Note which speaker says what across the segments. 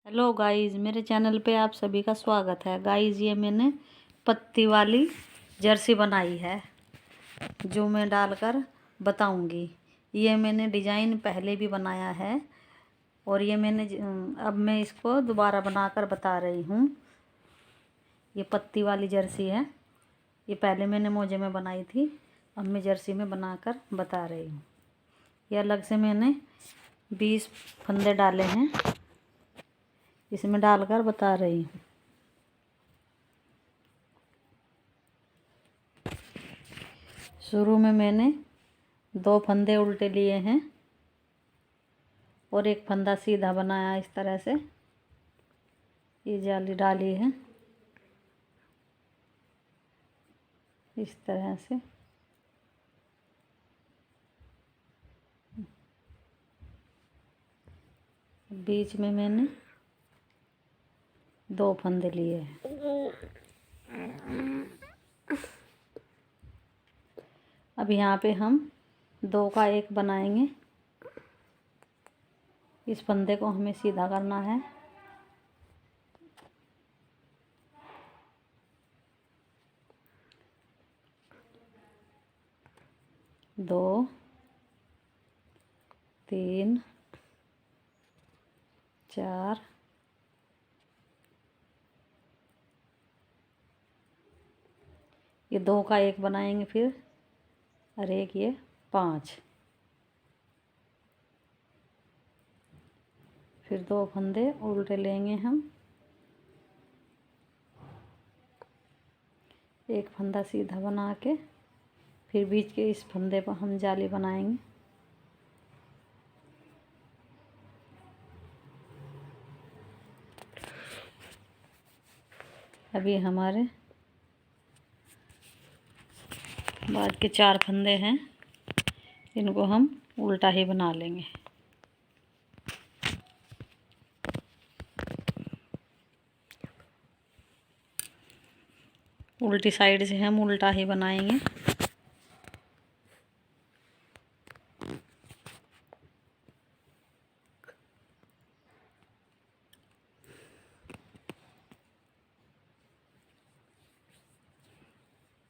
Speaker 1: Hello guys, मेरे channel पे आप सभी का स्वागत है। गाइस, ये मैंने पत्ती वाली जर्सी बनाई है जो मैं डालकर बताऊंगी। ये मैंने डिज़ाइन पहले भी बनाया है और ये मैंने अब मैं इसको दोबारा बनाकर बता रही हूँ। ये पत्ती वाली जर्सी है। ये पहले मैंने मोजे में बनाई थी, अब मैं जर्सी में बनाकर बता रही हूँ। ये अलग से मैंने 20 फंदे डाले हैं, इसमें डालकर बता रही हूँ। शुरू में मैंने 2 फंदे उल्टे लिए हैं और एक फंदा सीधा बनाया। इस तरह से ये जाली डाली है, इस तरह से। बीच में मैंने 2 फंदे लिए हैं। अब यहाँ पे हम 2 का 1 बनाएंगे। इस फंदे को हमें सीधा करना है। दो, 3, 4, ये 2 का 1 बनाएंगे फिर, और एक ये 5, फिर 2 फंदे उल्टे लेंगे हम। एक फंदा सीधा बना के फिर बीच के इस फंदे पर हम जाली बनाएंगे। अभी हमारे बाद के 4 फंदे हैं, इनको हम उल्टा ही बना लेंगे। उल्टी साइड से हम उल्टा ही बनाएंगे।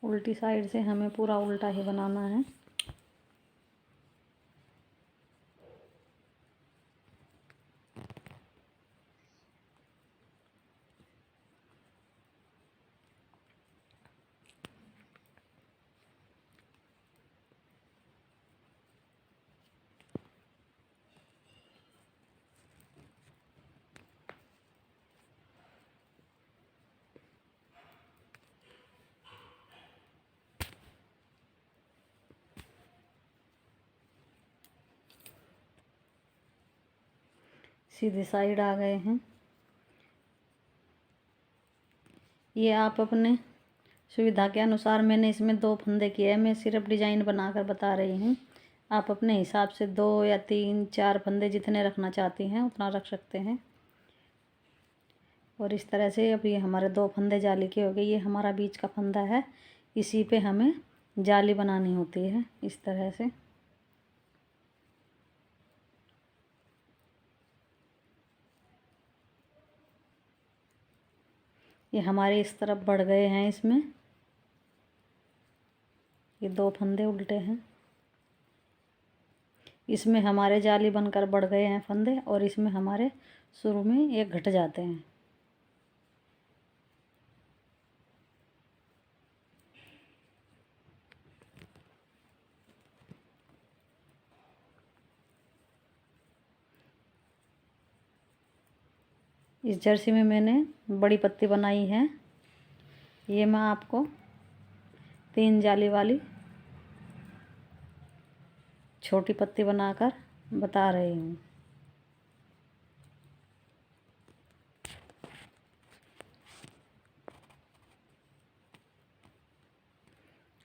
Speaker 1: उल्टी साइड से हमें पूरा उल्टा ही बनाना है। सीधी साइड आ गए हैं। ये आप अपने सुविधा के अनुसार, मैंने इसमें 2 फंदे किए हैं। मैं सिर्फ डिजाइन बनाकर बता रही हूँ। आप अपने हिसाब से 2 या 3, 4 फंदे जितने रखना चाहती हैं उतना रख सकते हैं। और इस तरह से अब ये हमारे 2 फंदे जाली के हो गए। ये हमारा बीच का फंदा है, इसी पे हमें जाली बनानी होती है इस तरह से। ये हमारे इस तरफ बढ़ गए हैं। इसमें ये 2 फंदे उल्टे हैं, इसमें हमारे जाली बनकर बढ़ गए हैं फंदे, और इसमें हमारे शुरू में एक घट जाते हैं। इस जर्सी में मैंने बड़ी पत्ती बनाई है। ये मैं आपको 3 जाली वाली छोटी पत्ती बनाकर बता रही हूँ।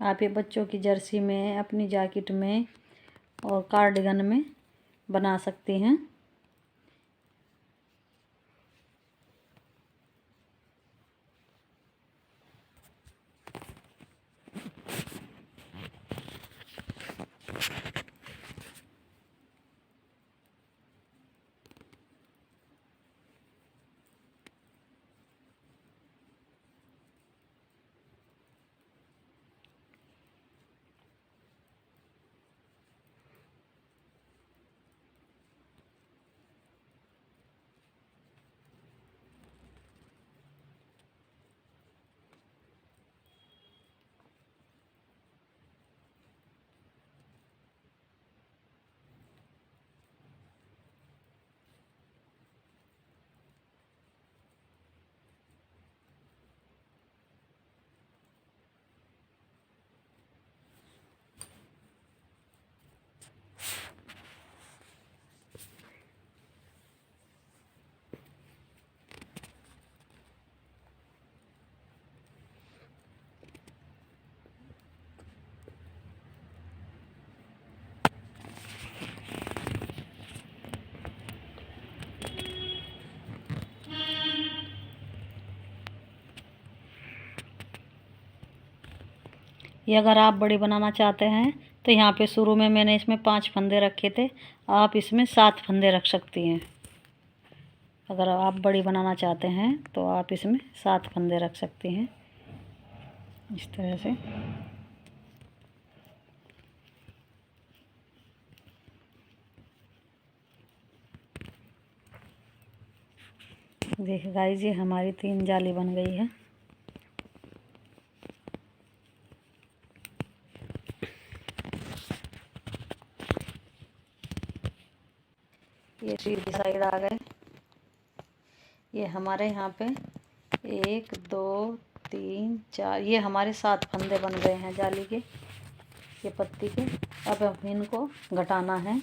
Speaker 1: आप ये बच्चों की जर्सी में, अपनी जैकेट में और कार्डिगन में बना सकती हैं। ये अगर आप बड़ी बनाना चाहते हैं तो यहाँ पे शुरू में मैंने इसमें 5 फंदे रखे थे, आप इसमें 7 फंदे रख सकती हैं। अगर आप बड़ी बनाना चाहते हैं तो आप इसमें 7 फंदे रख सकती हैं इस तरह से। देखिए गाइस, ये हमारी 3 जाली बन गई है। ये सीधी साइड आ गए। ये हमारे यहाँ पे 1 2 3 4, ये हमारे 7 फंदे बन गए हैं जाली के, ये पत्ती के। अब हम इनको घटाना है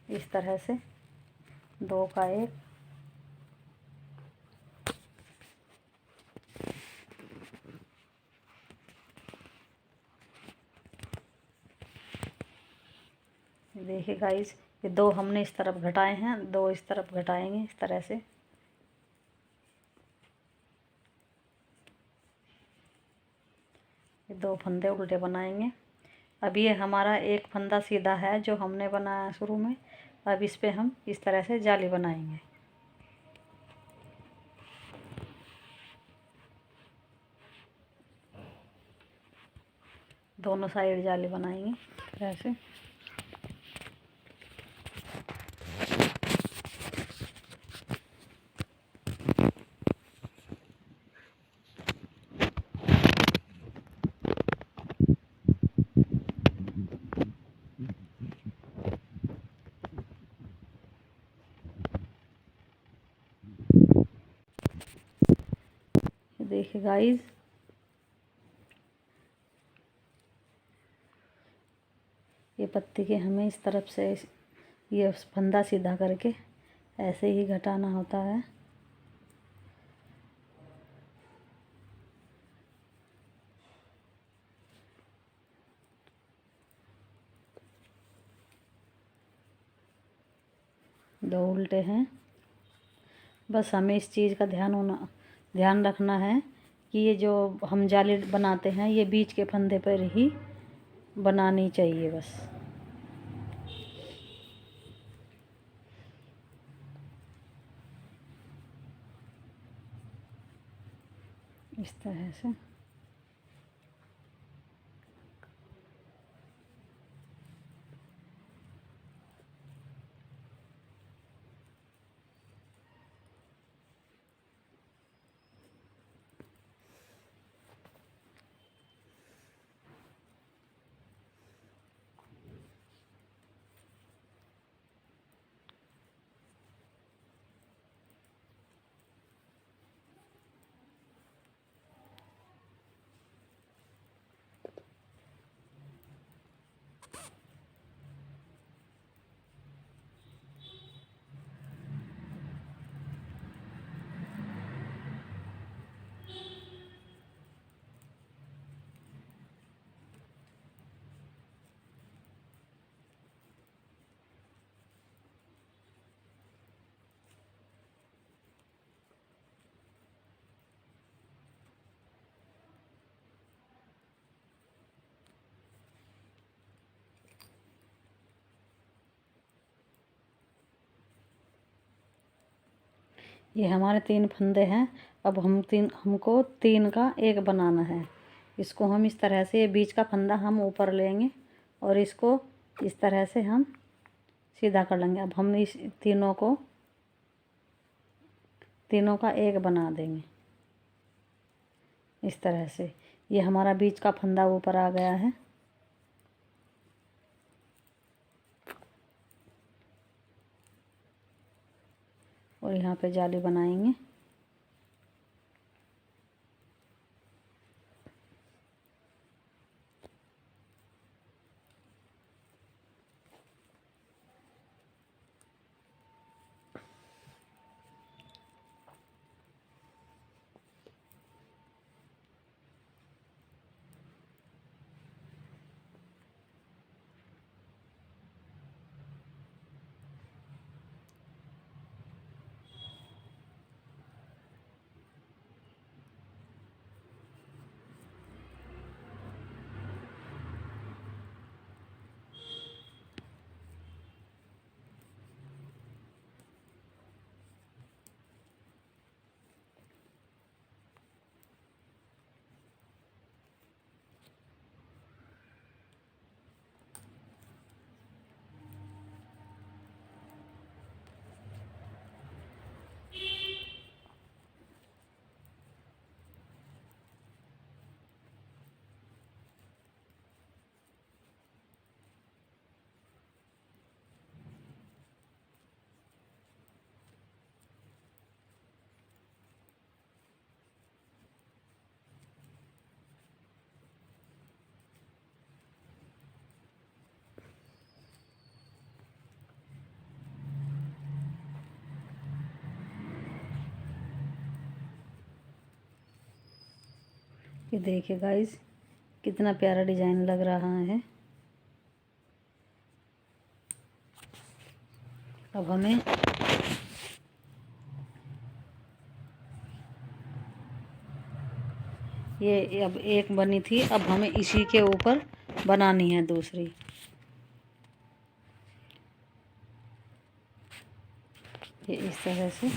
Speaker 1: इस तरह से, 2 का 1। देखिए गाइस, ये 2 हमने इस तरफ घटाए हैं, 2 इस तरफ घटाएंगे इस तरह से। ये 2 फंदे उल्टे बनाएंगे। अब ये हमारा एक फंदा सीधा है जो हमने बनाया शुरू में। अब इस पे हम इस तरह से जाली बनाएंगे। दोनों साइड जाली बनाएंगे इस तरह से। देखिए गाइस, ये पत्ती के हमें इस तरफ से ये फंदा सीधा करके ऐसे ही घटाना होता है। दो उल्टे हैं। बस हमें इस चीज़ का ध्यान रखना है कि ये जो हम जाली बनाते हैं ये बीच के फंदे पर ही बनानी चाहिए बस। इस तरह से। ये हमारे 3 फंदे हैं। अब हमको 3 का 1 बनाना है। इसको हम इस तरह से, ये बीच का फंदा हम ऊपर लेंगे और इसको इस तरह से हम सीधा कर लेंगे। अब हम इस तीनों का 1 बना देंगे इस तरह से। ये हमारा बीच का फंदा ऊपर आ गया है। और यहाँ पे जाली बनाएंगे। ये देखिए गाइस, कितना प्यारा डिजाइन लग रहा है। अब हमें ये अब एक बनी थी, अब हमें इसी के ऊपर बनानी है दूसरी। ये इस तरह से,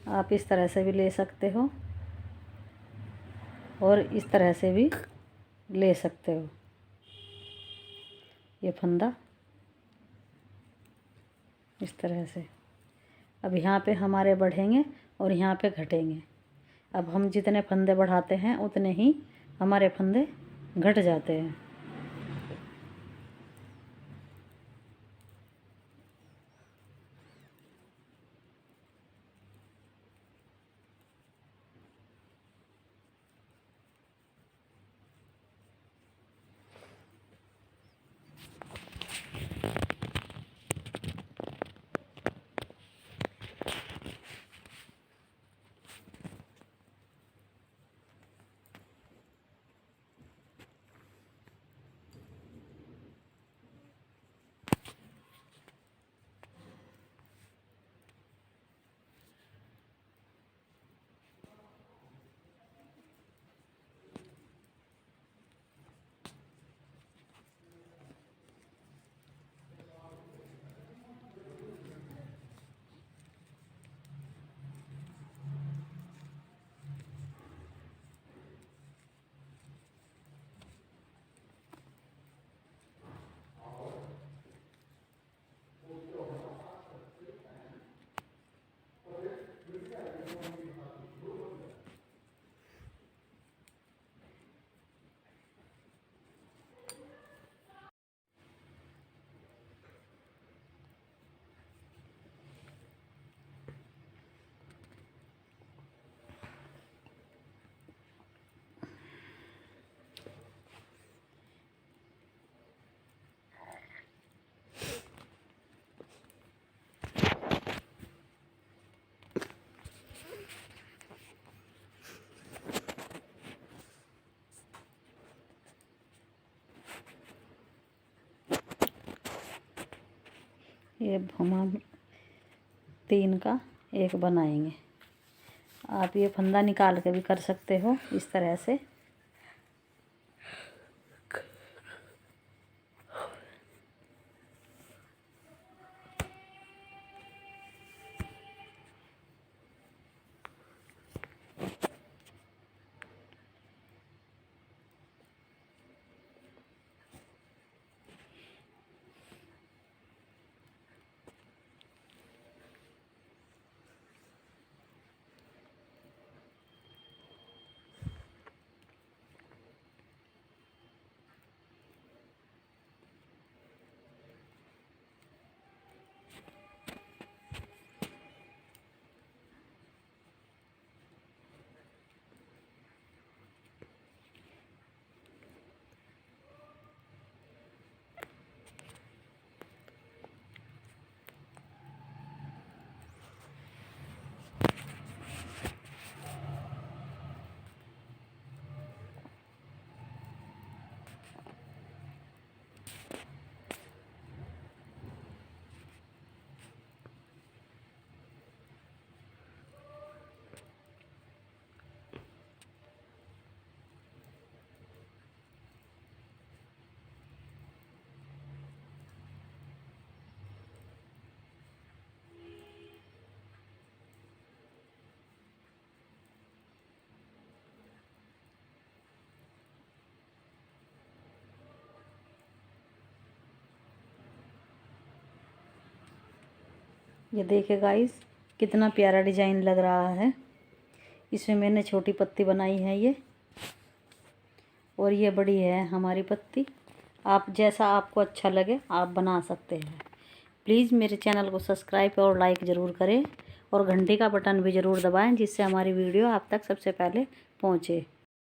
Speaker 1: आप इस तरह से भी ले सकते हो और इस तरह से भी ले सकते हो। ये फंदा इस तरह से। अब यहाँ पे हमारे बढ़ेंगे और यहाँ पे घटेंगे। अब हम जितने फंदे बढ़ाते हैं उतने ही हमारे फंदे घट जाते हैं। ये हम 3 का एक बनाएंगे। आप ये फंदा निकाल के भी कर सकते हो इस तरह से। ये देखिए गाइस, कितना प्यारा डिजाइन लग रहा है। इसमें मैंने छोटी पत्ती बनाई है ये, और ये बड़ी है हमारी पत्ती। आप जैसा आपको अच्छा लगे आप बना सकते हैं। प्लीज़ मेरे चैनल को सब्सक्राइब और लाइक ज़रूर करें और घंटी का बटन भी ज़रूर दबाएं, जिससे हमारी वीडियो आप तक सबसे पहले पहुंचे।